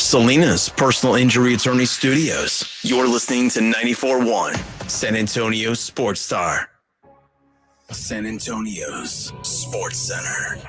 Salinas Personal Injury Attorney Studios. You're listening to 94.1 San Antonio Sports Star. San Antonio's Sports Center.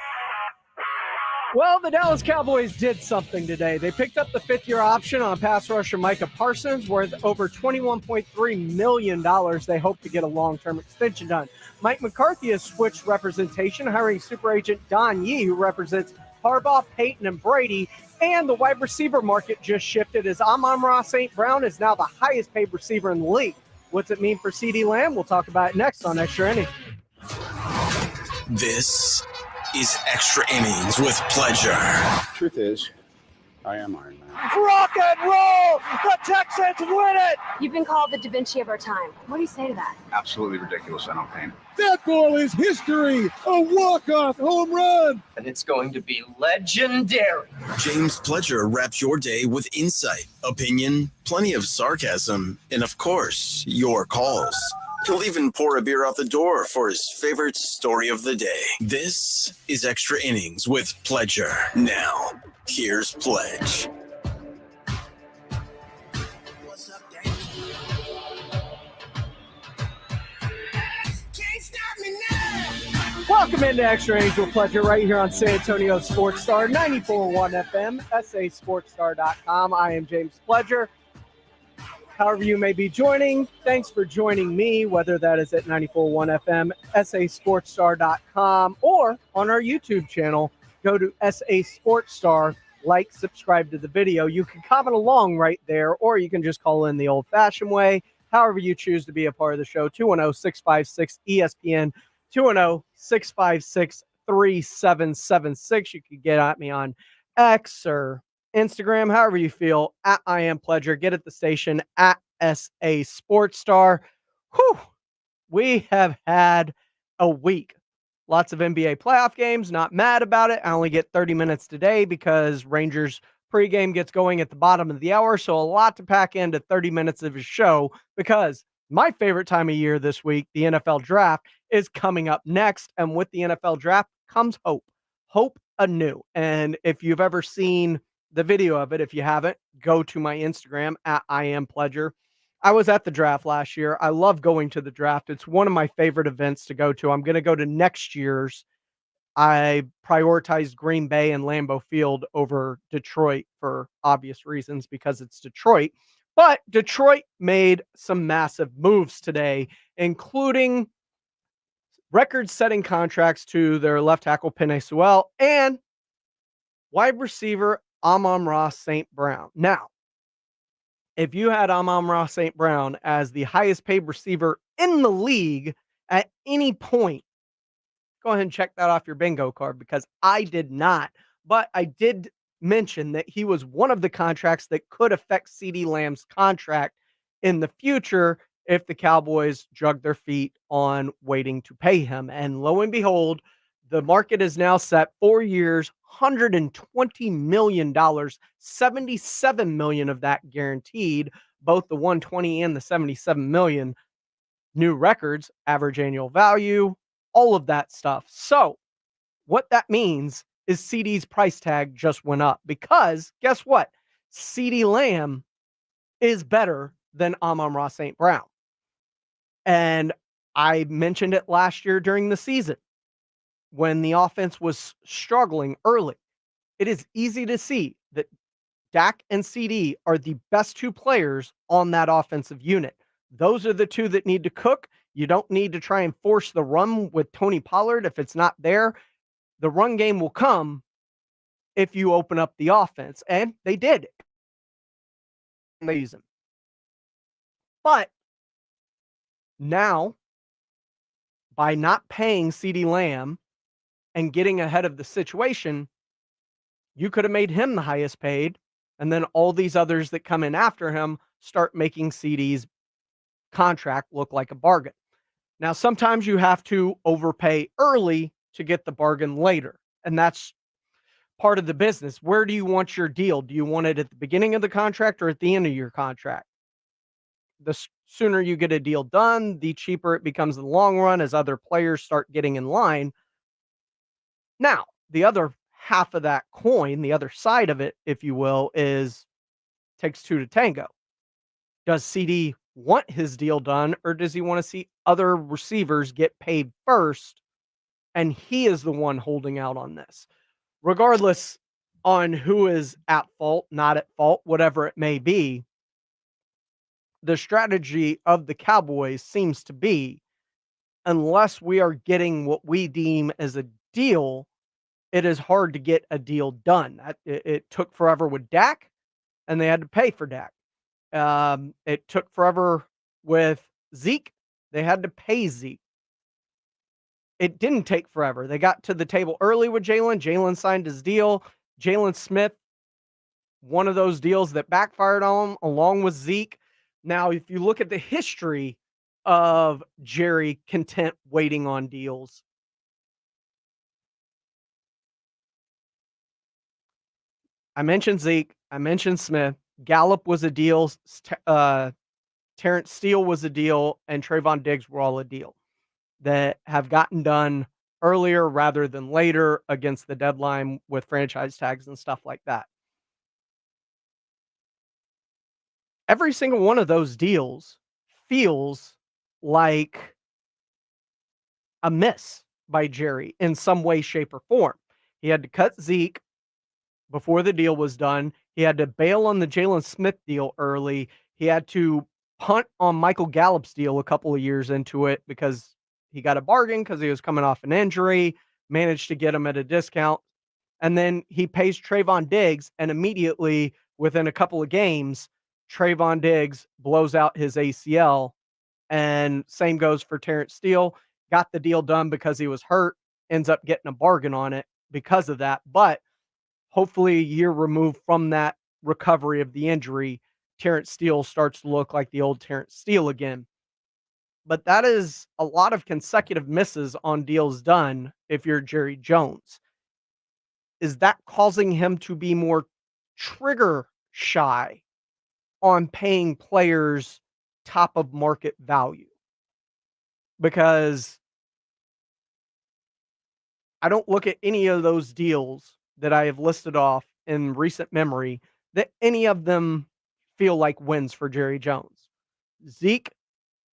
Well, the Dallas Cowboys did something today. They picked up the fifth-year option on pass rusher Micah Parsons, worth over $21.3 million. They hope to get a long-term extension done. Mike McCarthy has switched representation, hiring super agent Don Yee, who represents Harbaugh, Peyton, and Brady. And the wide receiver market just shifted as Amon-Ra St. Brown is now the highest-paid receiver in the league. What's it mean for CeeDee Lamb? We'll talk about it next on Extra Innings. This is Extra Innings with Pleasure. Truth is, I am Iron Man. Rock and roll! The Texans win it! You've been called the Da Vinci of our time. What do you say to that? Absolutely ridiculous. I don't paint. That ball is history! A walk-off home run! And it's going to be legendary. James Pledger wraps your day with insight, opinion, plenty of sarcasm, and of course, your calls. He'll even pour a beer out the door for his favorite story of the day. This is Extra Innings with Pledger. Now, here's Pledge. What's up, gang? Can't stop me now. Welcome into Extra Innings with Pleasure right here on San Antonio Sports Star, 94.1 FM, sasportstar.com. I am James Pledger. However you may be joining, thanks for joining me, whether that is at 94.1 FM, sasportstar.com, or on our YouTube channel. Go to SA Sports Star, like, subscribe to the video. You can comment along right there, or you can just call in the old-fashioned way. However you choose to be a part of the show, 210-656-ESPN, 210-656-3776. You can get at me on X or Instagram, however you feel, at I Am Pledger. Get at the station at SA Sports Star. Whew, we have had a week. Lots of NBA playoff games. Not mad about it. I only get 30 minutes today because Rangers pregame gets going at the bottom of the hour. So a lot to pack into 30 minutes of a show because my favorite time of year this week, the NFL draft, is coming up next. And with the NFL draft comes hope. Hope anew. And if you've ever seen the video of it, if you haven't, go to my Instagram at I Am Pledger. I was at the draft last year. I love going to the draft. It's one of my favorite events to go to. I'm going to go to next year's. I prioritized Green Bay and Lambeau Field over Detroit for obvious reasons because it's Detroit. But Detroit made some massive moves today, including record-setting contracts to their left tackle Penei Sewell and wide receiver Amon-Ra St. Brown. Now, if you had Amon-Ra St. Brown as the highest paid receiver in the league at any point, go ahead and check that off your bingo card because I did not. But I did mention that he was one of the contracts that could affect CeeDee Lamb's contract in the future if the Cowboys drug their feet on waiting to pay him. And lo and behold, the market is now set 4 years, $120 million, $77 million of that guaranteed, both the 120 and the 77 million new records, average annual value, all of that stuff. So what that means is CeeDee's price tag just went up because guess what? CeeDee Lamb is better than Amon-Ra St. Brown. And I mentioned it last year during the season when the offense was struggling early. It is easy to see that Dak and CeeDee are the best two players on that offensive unit. Those are the two that need to cook. You don't need to try and force the run with Tony Pollard if it's not there. The run game will come if you open up the offense. And they did. They use him. But now, by not paying CeeDee Lamb and getting ahead of the situation, you could have made him the highest paid, and then all these others that come in after him start making CeeDee's contract look like a bargain. Now, sometimes you have to overpay early to get the bargain later, and that's part of the business. Where do you want your deal? Do you want it at the beginning of the contract or at the end of your contract? The sooner you get a deal done, the cheaper it becomes in the long run as other players start getting in line. Now, the other half of that coin, the other side of it, if you will, is takes two to tango. Does CD want his deal done, or does he want to see other receivers get paid first? And he is the one holding out on this. Regardless on who is at fault, not at fault, whatever it may be, the strategy of the Cowboys seems to be, unless we are getting what we deem as a deal, it is hard to get a deal done. It took forever with Dak, and they had to pay for Dak. It took forever with Zeke. They had to pay Zeke. It didn't take forever. They got to the table early with Jalen. Jalen signed his deal. Jalen Smith, one of those deals that backfired on him, along with Zeke. Now, if you look at the history of Jerry content waiting on deals, I mentioned Zeke. I mentioned Smith. Gallup was a deal. Terrence Steele was a deal, and Trayvon Diggs were all a deal that have gotten done earlier rather than later against the deadline with franchise tags and stuff like that. Every single one of those deals feels like a miss by Jerry in some way, shape, or form. He had to cut Zeke before the deal was done. He had to bail on the Jalen Smith deal early. He had to punt on Michael Gallup's deal a couple of years into it because he got a bargain because he was coming off an injury, managed to get him at a discount. And then he pays Trayvon Diggs, and immediately within a couple of games, Trayvon Diggs blows out his ACL. And same goes for Terrence Steele. Got the deal done because he was hurt, ends up getting a bargain on it because of that. But hopefully a year removed from that recovery of the injury, Terrence Steele starts to look like the old Terrence Steele again. But that is a lot of consecutive misses on deals done if you're Jerry Jones. Is that causing him to be more trigger shy on paying players top of market value? Because I don't look at any of those deals that I have listed off in recent memory that any of them feel like wins for Jerry Jones. Zeke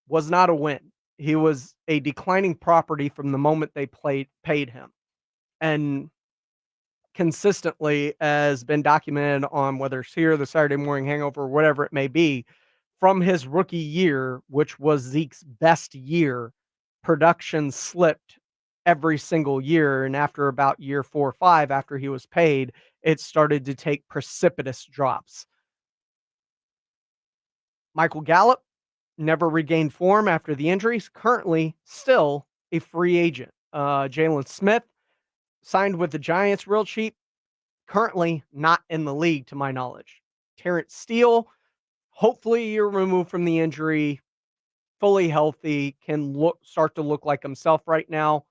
was not a win. He was a declining property from the moment they paid him. And consistently has been documented on whether it's here, the Saturday Morning Hangover, or whatever it may be, from his rookie year, which was Zeke's best year, production slipped every single year. And after about year 4 or 5, after he was paid, it started to take precipitous drops. Michael Gallup never regained form after the injuries, currently still a free agent. Jalen Smith signed with the Giants real cheap, currently not in the league to my knowledge. Terrence Steele, hopefully you're removed from the injury, fully healthy, can start to look like himself right now.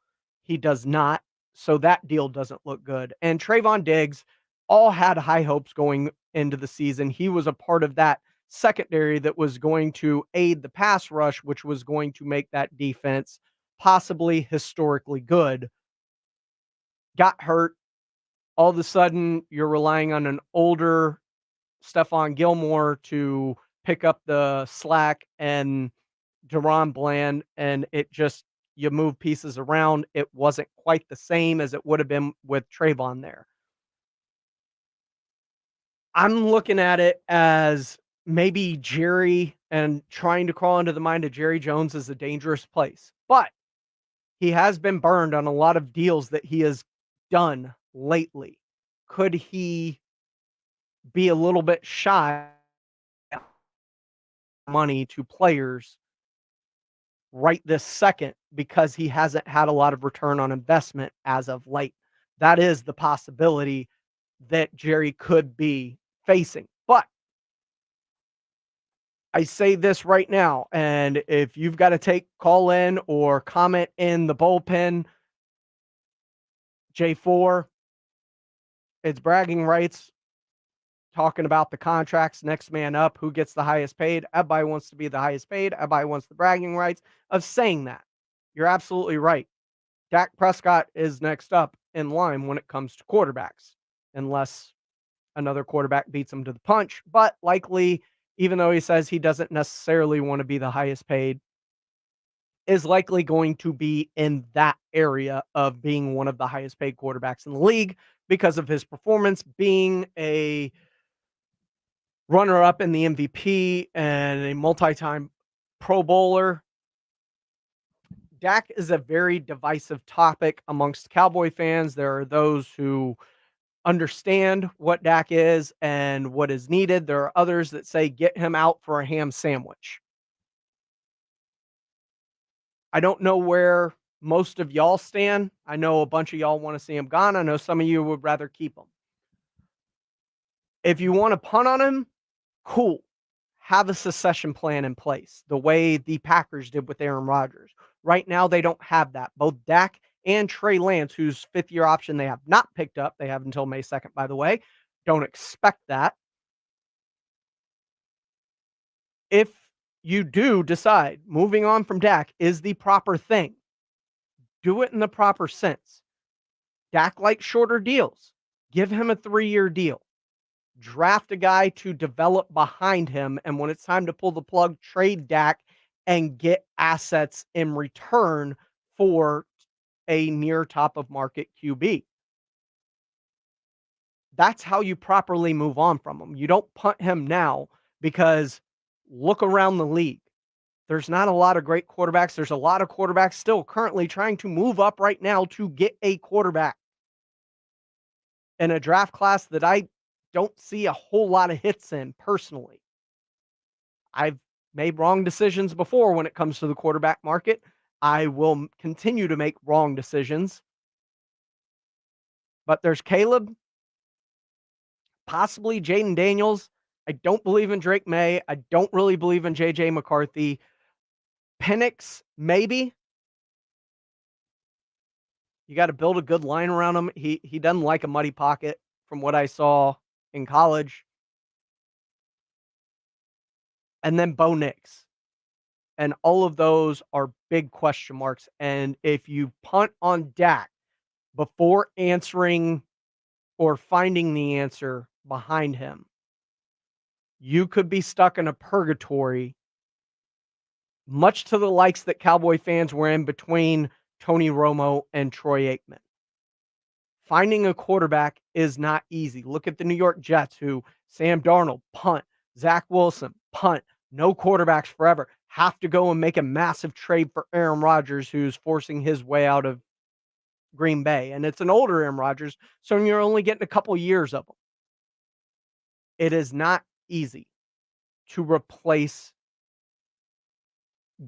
He does not, so that deal doesn't look good. And Trayvon Diggs all had high hopes going into the season. He was a part of that secondary that was going to aid the pass rush, which was going to make that defense possibly historically good. Got hurt. All of a sudden, you're relying on an older Stephon Gilmore to pick up the slack and Deron Bland, and it just, you move pieces around. It wasn't quite the same as it would have been with Trayvon there. I'm looking at it as maybe Jerry and trying to crawl into the mind of Jerry Jones is a dangerous place, but he has been burned on a lot of deals that he has done lately. Could he be a little bit shy money to players right this second because he hasn't had a lot of return on investment as of late? That is the possibility that Jerry could be facing. But I say this right now, and if you've got to call in or comment in the bullpen, J4, it's bragging rights, talking about the contracts, next man up, who gets the highest paid. Everybody wants to be the highest paid. Everybody wants the bragging rights of saying that. You're absolutely right. Dak Prescott is next up in line when it comes to quarterbacks, unless another quarterback beats him to the punch. But likely, even though he says he doesn't necessarily want to be the highest paid, is likely going to be in that area of being one of the highest paid quarterbacks in the league because of his performance, being a runner up in the MVP and a multi-time Pro Bowler. Dak is a very divisive topic amongst Cowboy fans. There are those who understand what Dak is and what is needed. There are others that say get him out for a ham sandwich. I don't know where most of y'all stand. I know a bunch of y'all want to see him gone. I know some of you would rather keep him. If you want to punt on him, cool. Have a succession plan in place, the way the Packers did with Aaron Rodgers. Right now, they don't have that. Both Dak and Trey Lance, whose fifth-year option they have not picked up, they have until May 2nd, by the way, don't expect that. If you do decide moving on from Dak is the proper thing, do it in the proper sense. Dak likes shorter deals. Give him a 3-year deal. Draft a guy to develop behind him, and when it's time to pull the plug, trade Dak and get assets in return for a near top of market QB. That's how you properly move on from him. You don't punt him now because look around the league. There's not a lot of great quarterbacks. There's a lot of quarterbacks still currently trying to move up right now to get a quarterback in a draft class that I don't see a whole lot of hits in personally. I've made wrong decisions before when it comes to the quarterback market. I will continue to make wrong decisions. But there's Caleb, possibly Jaden Daniels. I don't believe in Drake May. I don't really believe in JJ McCarthy. Penix, maybe. You got to build a good line around him. He doesn't like a muddy pocket from what I saw in college. And then Bo Nix. And all of those are big question marks. And if you punt on Dak before answering or finding the answer behind him, you could be stuck in a purgatory, much to the likes that Cowboy fans were in between Tony Romo and Troy Aikman. Finding a quarterback is not easy. Look at the New York Jets, who Sam Darnold, punt. Zach Wilson, punt. No quarterbacks forever. Have to go and make a massive trade for Aaron Rodgers, who's forcing his way out of Green Bay. And it's an older Aaron Rodgers, so you're only getting a couple years of him. It is not easy to replace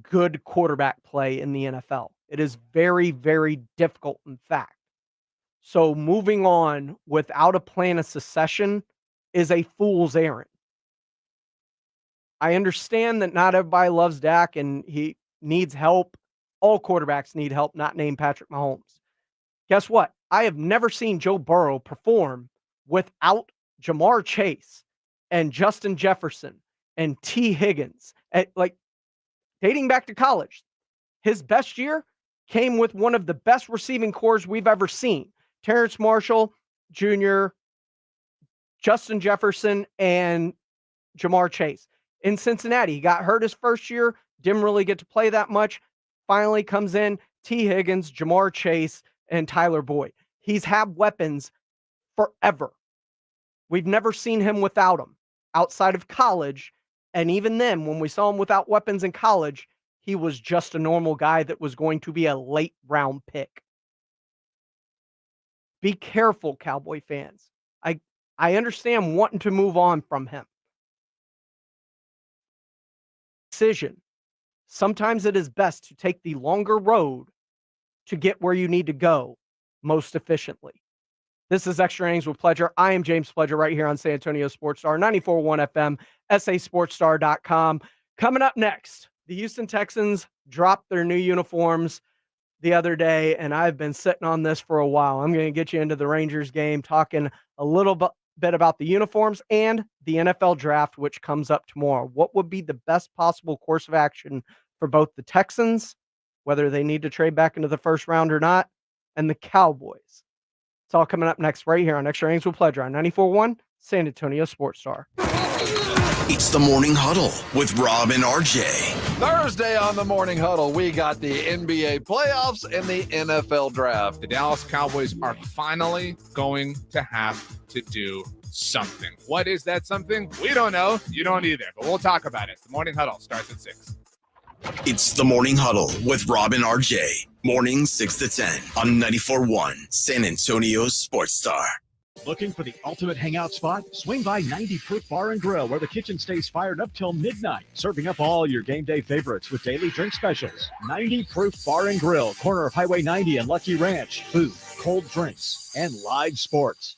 good quarterback play in the NFL. It is very, very difficult, in fact. So moving on without a plan of succession is a fool's errand. I understand that not everybody loves Dak and he needs help. All quarterbacks need help, not named Patrick Mahomes. Guess what? I have never seen Joe Burrow perform without Jamar Chase and Justin Jefferson and T. Higgins. Like, dating back to college, his best year came with one of the best receiving cores we've ever seen. Terrence Marshall Jr., Justin Jefferson, and Jamar Chase. In Cincinnati, he got hurt his first year, didn't really get to play that much. Finally comes in T. Higgins, Jamar Chase, and Tyler Boyd. He's had weapons forever. We've never seen him without them outside of college. And even then, when we saw him without weapons in college, he was just a normal guy that was going to be a late round pick. Be careful, Cowboy fans. I understand wanting to move on from him. Decision. Sometimes it is best to take the longer road to get where you need to go most efficiently. This is Extra Innings with Pledger. I am James Pledger right here on San Antonio Sports Star, 94.1 FM, sasportstar.com. Coming up next, the Houston Texans dropped their new uniforms the other day, and I've been sitting on this for a while. I'm going to get you into the Rangers game, talking a little bit about the uniforms and the NFL draft, which comes up tomorrow. What would be the best possible course of action for both the Texans, whether they need to trade back into the first round or not, and the Cowboys? It's all coming up next right here on Extra Innings with Pleasure on 94.1 San Antonio Sports Star. It's the Morning Huddle with Rob and RJ. Thursday on the Morning Huddle, we got the NBA playoffs and the NFL draft. The Dallas Cowboys are finally going to have to do something. What is that something? We don't know. You don't either, but we'll talk about it. The Morning Huddle starts at 6. It's the Morning Huddle with Rob and RJ. Morning 6 to 10 on 94.1 San Antonio Sports Star. Looking for the ultimate hangout spot? Swing by 90 Proof Bar and Grill, where the kitchen stays fired up till midnight, serving up all your game day favorites with daily drink specials. 90 Proof Bar and Grill, corner of Highway 90 and Lucky Ranch. Food, cold drinks, and live sports.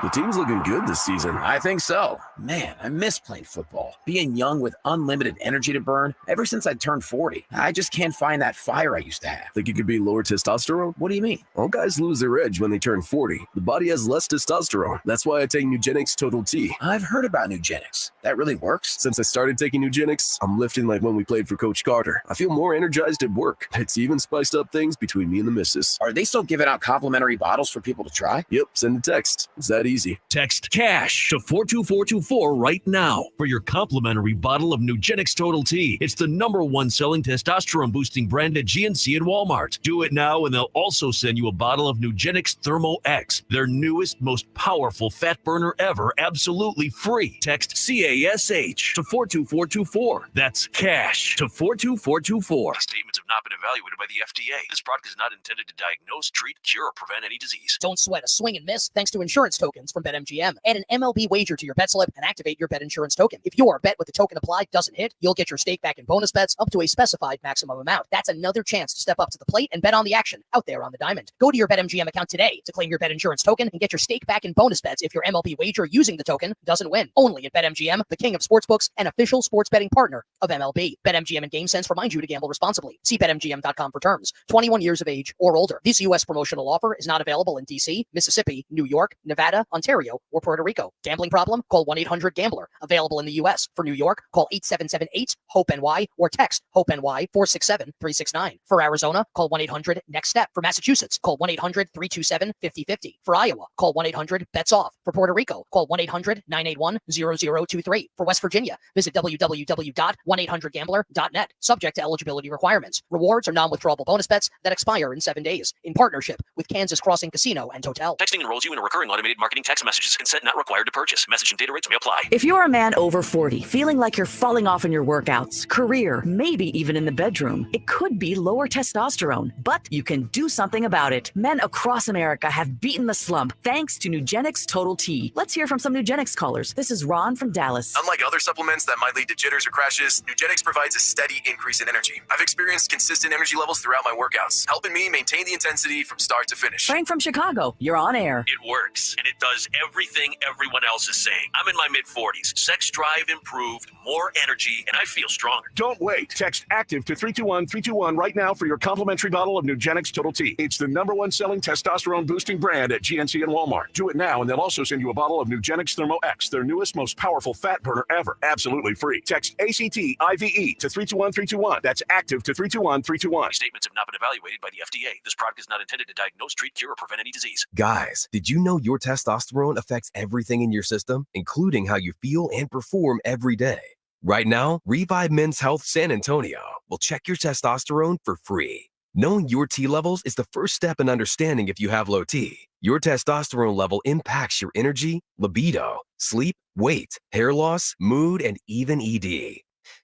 The team's looking good this season. I think so. Man, I miss playing football. Being young with unlimited energy to burn. Ever since I turned 40, I just can't find that fire I used to have. Think it could be lower testosterone? What do you mean? All guys lose their edge when they turn 40. The body has less testosterone. That's why I take Nugenix Total T. I've heard about Nugenix. That really works? Since I started taking Nugenix, I'm lifting like when we played for Coach Carter. I feel more energized at work. It's even spiced up things between me and the missus. Are they still giving out complimentary bottles for people to try? Yep, send a text. It's that easy. Text CASH to 42424 right now for your complimentary bottle of Nugenix Total T. It's the #1 selling testosterone boosting brand at GNC and Walmart. Do it now and they'll also send you a bottle of Nugenix Thermo X, their newest, most powerful fat burner ever, absolutely free. Text CASH to 42424. That's CASH to 42424. These statements have not been evaluated by the FDA. This product is not intended to diagnose, treat, cure, or prevent any disease. Don't sweat a swing and miss thanks to insurance tokens from BetMGM. Add an MLB wager to your bet slip and activate your bet insurance token. If your bet with the token applied doesn't hit, you'll get your stake back in bonus bets up to a specified maximum amount. That's another chance to step up to the plate and bet on the action out there on the diamond. Go to your BetMGM account today to claim your bet insurance token and get your stake back in bonus bets if your MLB wager using the token doesn't win. Only at BetMGM, the king of sportsbooks and official sports betting partner of MLB. BetMGM and GameSense remind you to gamble responsibly. See BetMGM.com for terms. 21 years of age or older. This U.S. promotional offer is not available in D.C., Mississippi, New York, Nevada, Ontario, or Puerto Rico. Gambling problem? Call 1-800-GAMBLER. Available in the U.S. For New York, call 877-8-HOPE-NY or text HOPE-NY 467-369. For Arizona, call 1-800-NEXT-STEP. For Massachusetts, call 1-800-327-5050. For Iowa, call 1-800-BETS-OFF. For Puerto Rico, call 1-800-981-0023. For West Virginia, visit www.1800gambler.net. Subject to eligibility requirements. Rewards are non-withdrawable bonus bets that expire in 7 days. In partnership with Kansas Crossing Casino and Hotel. Texting enrolls you in a recurring automated marketing text messages. Consent not required to purchase. Message and data rates may apply. If you're a man over 40, feeling like you're falling off in your workouts, career, maybe even in the bedroom, it could be lower testosterone, but you can do something about it. Men across America have beaten the slump thanks to Nugenix Total T. Let's hear from some Nugenix callers. This is Ron from Dallas. Unlike other supplements that might lead to jitters or crashes, Nugenix provides a steady increase in energy. I've experienced consistent energy levels throughout my workouts, helping me maintain the intensity from start to finish. Frank from Chicago, you're on air. It works, and it does everything everyone else is saying. I'm in my mid-40s. Sex drive improved, more energy, and I feel stronger. Don't wait. Text ACTIVE to 321-321 right now for your complimentary bottle of Nugenix Total T. It's the #1 selling testosterone boosting brand at GNC and Walmart. Do it now, and they'll also send you a bottle of Nugenix Thermo X, their newest, most powerful fat burner ever. Absolutely free. Text ACTIVE to 321-321. That's ACTIVE to 321-321. Statements have not been evaluated by the FDA. This product is not intended to diagnose, treat, cure, or prevent any disease. Guys, did you know your testosterone affects everything in your system, including how you feel and perform every day? Right now, Revive Men's Health San Antonio will check your testosterone for free. Knowing your T levels is the first step in understanding if you have low T. Your testosterone level impacts your energy, libido, sleep, weight, hair loss, mood, and even ED.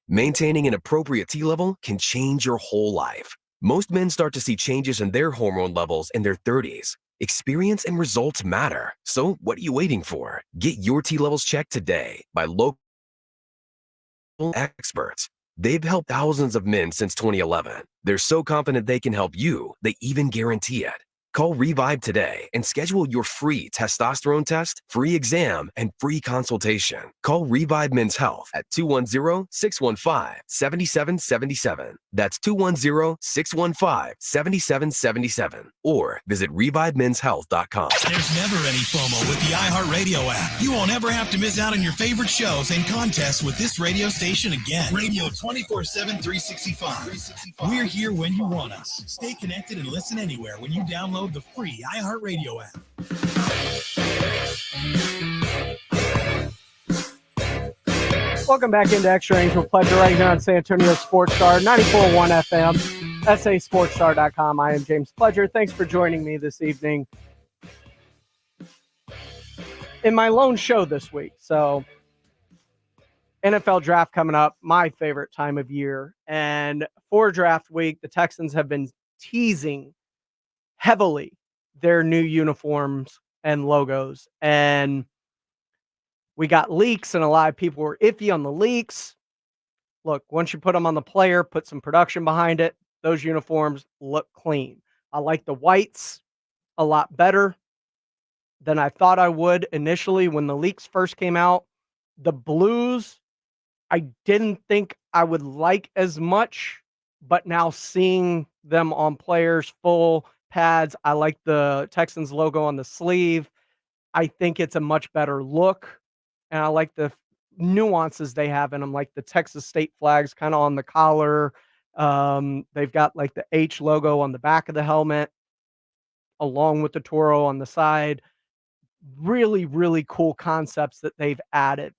Maintaining an appropriate T level can change your whole life. Most men start to see changes in their hormone levels in their 30s. Experience and results matter. So what are you waiting for? Get your T levels checked today by local experts. They've helped thousands of men since 2011. They're so confident they can help you, they even guarantee it. Call Revive today and schedule your free testosterone test, free exam, and free consultation. Call Revive Men's Health at 210-615-7777. That's 210-615-7777. Or visit ReviveMen'sHealth.com. There's never any FOMO with the iHeartRadio app. You won't ever have to miss out on your favorite shows and contests with this radio station again. Radio 24/7, 365. We're here when you want us. Stay connected and listen anywhere when you download download the free iHeartRadio app. Welcome back into Extra Innings with Pleasure right here on San Antonio Sports Star, 94.1 FM, sasportstar.com. I am James Pledger. Thanks for joining me this evening in my lone show this week. So, NFL draft coming up, my favorite time of year. And for draft week, the Texans have been teasing heavily their new uniforms and logos. And we got leaks, and a lot of people were iffy on the leaks. Look, once you put them on the player, put some production behind it, those uniforms look clean. I like the whites a lot better than I thought I would initially when the leaks first came out. The blues, I didn't think I would like as much, but now seeing them on players, full pads, I like the Texans logo on the sleeve. I think it's a much better look, and I like the nuances they have in them, like the Texas state flags kind of on the collar. They've got like the H logo on the back of the helmet, along with the Toro on the side. Really, really cool concepts that they've added.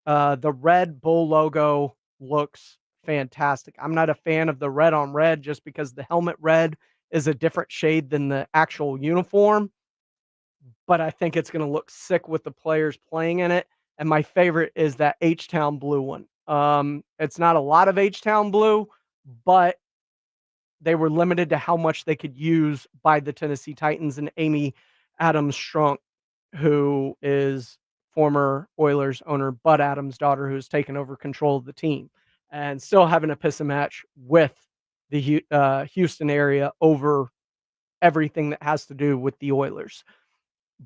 The Red Bull logo looks fantastic. I'm not a fan of the red on red just because the helmet red is a different shade than the actual uniform, but I think it's going to look sick with the players playing in it. And my favorite is that H-Town blue one. It's not a lot of H-Town blue, but they were limited to how much they could use by the Tennessee Titans and Amy Adams Strunk, who is former Oilers owner Bud Adams' daughter, who's taken over control of the team and still having a piss and match with the Houston area over everything that has to do with the Oilers.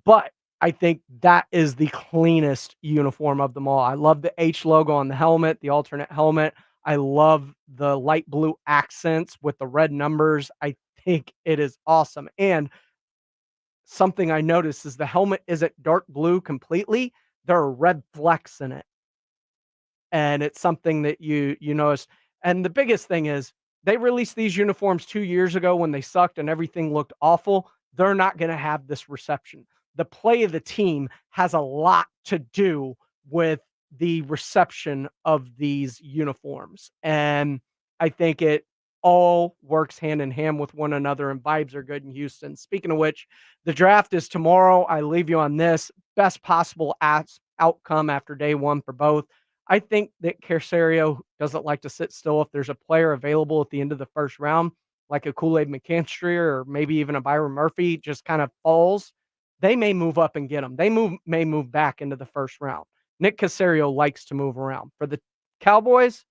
But I think that is the cleanest uniform of them all. I love the H logo on the helmet, the alternate helmet. I love the light blue accents with the red numbers. I think it is awesome. And something I noticed is the helmet isn't dark blue completely. There are red flecks in it. And it's something that you notice. And the biggest thing is they released these uniforms 2 years ago when they sucked and everything looked awful. They're not going to have this reception. The play of the team has a lot to do with the reception of these uniforms. And I think it all works hand in hand with one another, and vibes are good in Houston. Speaking of which, the draft is tomorrow. I leave you on this. Best possible outcome after day one for both. I think that Casario doesn't like to sit still. If there's a player available at the end of the first round, like a Kool-Aid McKinstry or maybe even a Byron Murphy, just kind of falls, they may move up and get them. They may move back into the first round. Nick Casario likes to move around. For the Cowboys,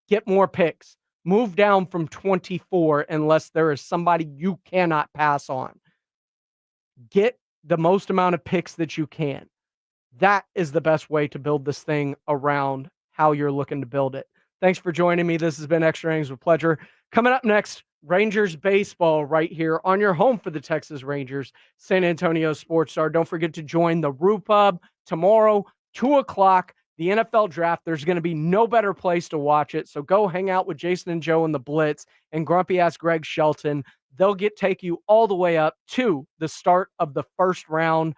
get more picks. Move down from 24 unless there is somebody you cannot pass on. Get the most amount of picks that you can. That is the best way to build this thing around how you're looking to build it. Thanks for joining me. This has been Extra Innings with Pleasure. Coming up next, Rangers baseball right here on your home for the Texas Rangers, San Antonio Sports Star. Don't forget to join the Roo Pub tomorrow, 2 o'clock, the NFL draft. There's going to be no better place to watch it. So go hang out with Jason and Joe in the Blitz and grumpy-ass Greg Shelton. They'll take you all the way up to the start of the first round,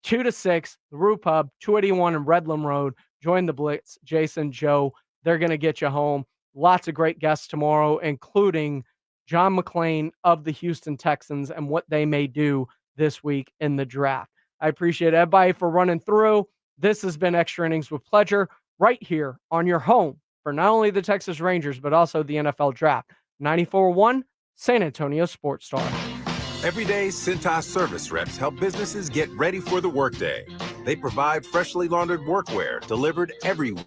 2 to 6, the Roo Pub, 281 in Redland Road. Join the Blitz, Jason, Joe. They're going to get you home. Lots of great guests tomorrow, including John McClain of the Houston Texans and what they may do this week in the draft. I appreciate everybody for running through. This has been Extra Innings with Pleasure right here on your home for not only the Texas Rangers, but also the NFL draft. 94.1 San Antonio Sports Star. Every day, Cintas service reps help businesses get ready for the workday. They provide freshly laundered workwear delivered every week.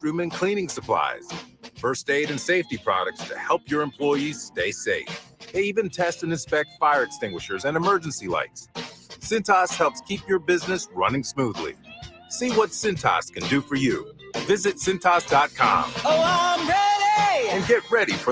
Room and cleaning supplies, first aid and safety products to help your employees stay safe. They even test and inspect fire extinguishers and emergency lights. Cintas helps keep your business running smoothly. See what Cintas can do for you. Visit Cintas.com. Oh, I'm ready! And get ready for